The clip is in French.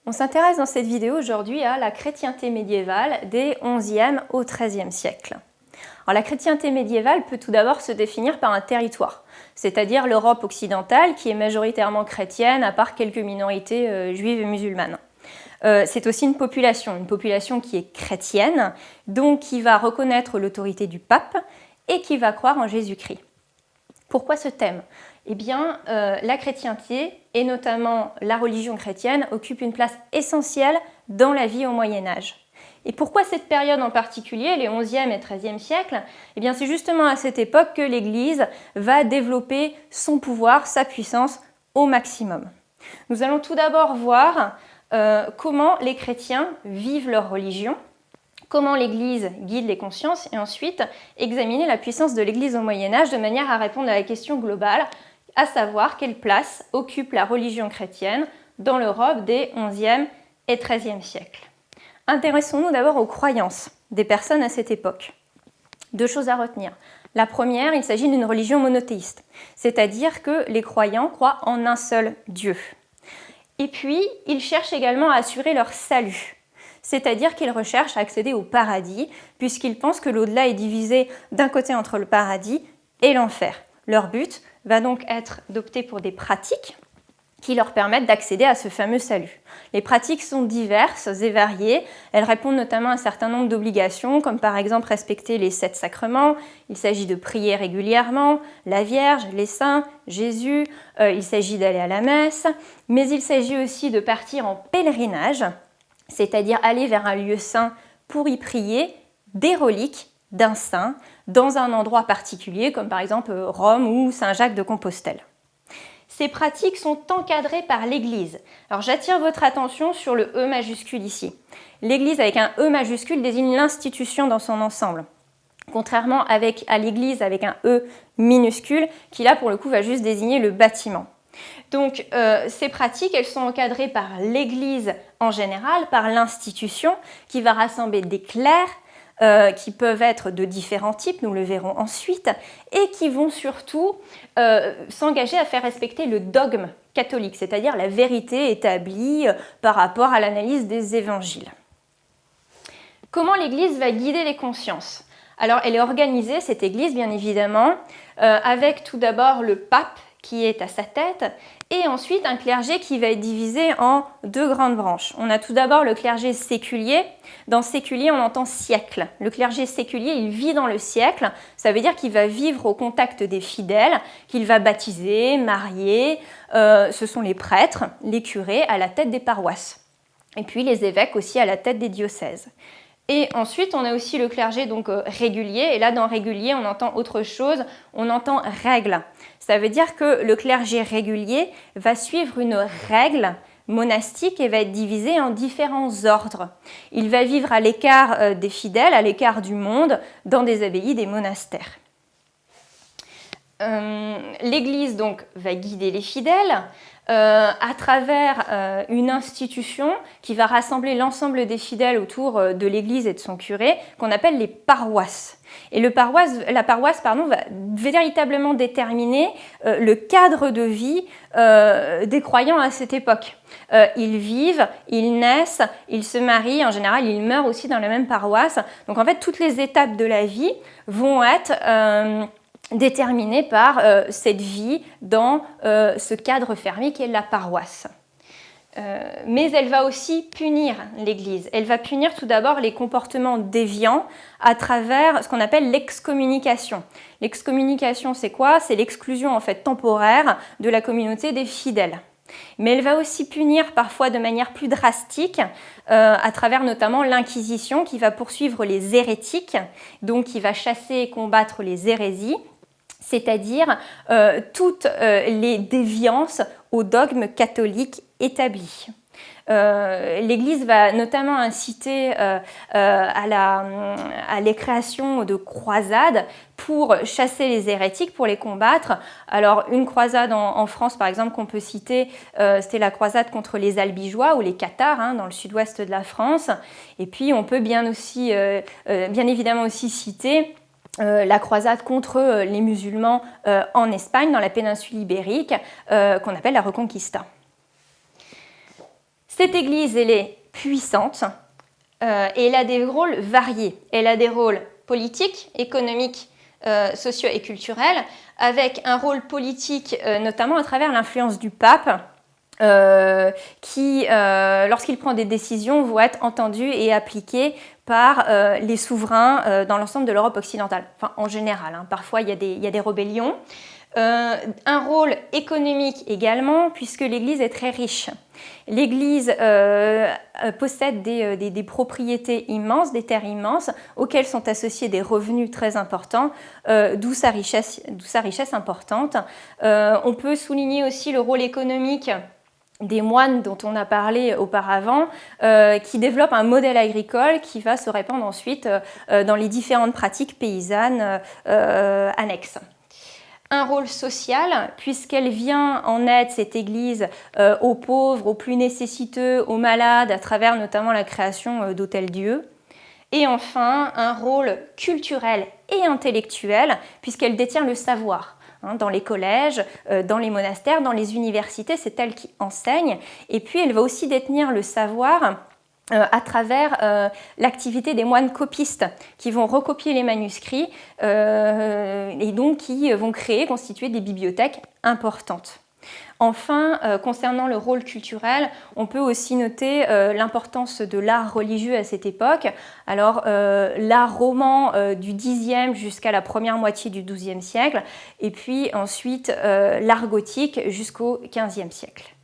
On s'intéresse dans cette vidéo aujourd'hui à la chrétienté médiévale des XIe au XIIIe siècle. Alors, la chrétienté médiévale peut tout d'abord se définir par un territoire, c'est-à-dire l'Europe occidentale qui est majoritairement chrétienne à part quelques minorités juives et musulmanes. C'est aussi une population qui est chrétienne, donc qui va reconnaître l'autorité du pape et qui va croire en Jésus-Christ. Pourquoi ce thème ? Eh bien, la chrétienté, et notamment la religion chrétienne, occupe une place essentielle dans la vie au Moyen-Âge. Et pourquoi cette période en particulier, les XIe et XIIIe siècles ? Eh bien, c'est justement à cette époque que l'Église va développer son pouvoir, sa puissance au maximum. Nous allons tout d'abord voir comment les chrétiens vivent leur religion, comment l'Église guide les consciences, et ensuite examiner la puissance de l'Église au Moyen-Âge de manière à répondre à la question globale, à savoir quelle place occupe la religion chrétienne dans l'Europe des XIe et XIIIe siècles. Intéressons-nous d'abord aux croyances des personnes à cette époque. Deux choses à retenir. La première, il s'agit d'une religion monothéiste, c'est-à-dire que les croyants croient en un seul Dieu. Et puis, ils cherchent également à assurer leur salut, c'est-à-dire qu'ils recherchent à accéder au paradis, puisqu'ils pensent que l'au-delà est divisé d'un côté entre le paradis et l'enfer. Leur but va donc être d'opter pour des pratiques qui leur permettent d'accéder à ce fameux salut. Les pratiques sont diverses et variées. Elles répondent notamment à un certain nombre d'obligations, comme par exemple respecter les 7 sacrements. Il s'agit de prier régulièrement, la Vierge, les saints, Jésus. Il s'agit d'aller à la messe. Mais il s'agit aussi de partir en pèlerinage, c'est-à-dire aller vers un lieu saint pour y prier des reliques d'un saint dans un endroit particulier, comme par exemple Rome ou Saint-Jacques de Compostelle. Ces pratiques sont encadrées par l'Église. Alors j'attire votre attention sur le E majuscule ici. L'Église avec un E majuscule désigne l'institution dans son ensemble, contrairement à l'Église avec un E minuscule qui là pour le coup va juste désigner le bâtiment. Donc ces pratiques, elles sont encadrées par l'Église en général, par l'institution qui va rassembler des clercs, qui peuvent être de différents types, nous le verrons ensuite, et qui vont surtout s'engager à faire respecter le dogme catholique, c'est-à-dire la vérité établie par rapport à l'analyse des évangiles. Comment l'Église va guider les consciences ? Alors, elle est organisée, cette Église, bien évidemment, avec tout d'abord le pape qui est à sa tête, et ensuite un clergé qui va être divisé en 2 grandes branches. On a tout d'abord le clergé séculier. Dans séculier, on entend siècle. Le clergé séculier, il vit dans le siècle. Ça veut dire qu'il va vivre au contact des fidèles, qu'il va baptiser, marier. Ce sont les prêtres, les curés à la tête des paroisses. Et puis les évêques aussi à la tête des diocèses. Et ensuite, on a aussi le clergé donc régulier. Et là, dans régulier, on entend autre chose, on entend règle. Ça veut dire que le clergé régulier va suivre une règle monastique et va être divisé en différents ordres. Il va vivre à l'écart des fidèles, à l'écart du monde, dans des abbayes, des monastères. L'Église donc va guider les fidèles à travers une institution qui va rassembler l'ensemble des fidèles autour de l'Église et de son curé, qu'on appelle les paroisses. Et la paroisse va véritablement déterminer le cadre de vie des croyants à cette époque. Ils vivent, ils naissent, ils se marient, en général ils meurent aussi dans la même paroisse. Donc en fait toutes les étapes de la vie vont être déterminée par cette vie dans ce cadre fermé qu'est la paroisse. Mais elle va aussi punir l'Église. Elle va punir tout d'abord les comportements déviants à travers ce qu'on appelle l'excommunication. L'excommunication, c'est quoi ? C'est l'exclusion en fait temporaire de la communauté des fidèles. Mais elle va aussi punir parfois de manière plus drastique à travers notamment l'Inquisition qui va poursuivre les hérétiques, donc qui va chasser et combattre les hérésies, c'est-à-dire toutes les déviances au dogme catholique établi. L'Église va notamment inciter à la création de croisades pour chasser les hérétiques, pour les combattre. Alors une croisade en France par exemple qu'on peut citer, c'était la croisade contre les Albigeois ou les Cathares dans le sud-ouest de la France. Et puis on peut bien évidemment aussi citer la croisade contre les musulmans en Espagne, dans la péninsule ibérique, qu'on appelle la Reconquista. Cette église, elle est puissante et elle a des rôles variés. Elle a des rôles politiques, économiques, sociaux et culturels, avec un rôle politique notamment à travers l'influence du pape, qui, lorsqu'il prend des décisions, vont être entendues et appliquées par les souverains dans l'ensemble de l'Europe occidentale. Enfin, en général, hein. Parfois il y a des rébellions. Un rôle économique également, puisque l'Église est très riche. L'Église possède des propriétés immenses, des terres immenses, auxquelles sont associés des revenus très importants, d'où sa richesse importante. On peut souligner aussi le rôle économique des moines dont on a parlé auparavant, qui développent un modèle agricole qui va se répandre ensuite dans les différentes pratiques paysannes annexes. Un rôle social, puisqu'elle vient en aide, cette église, aux pauvres, aux plus nécessiteux, aux malades, à travers notamment la création d'hôtels-dieux. Et enfin, un rôle culturel et intellectuel, puisqu'elle détient le savoir. Dans les collèges, dans les monastères, dans les universités, c'est elle qui enseigne. Et puis, elle va aussi détenir le savoir à travers l'activité des moines copistes qui vont recopier les manuscrits et donc qui vont constituer des bibliothèques importantes. Enfin, concernant le rôle culturel, on peut aussi noter l'importance de l'art religieux à cette époque. Alors, l'art roman du Xe jusqu'à la première moitié du XIIe siècle, et puis ensuite l'art gothique jusqu'au XVe siècle.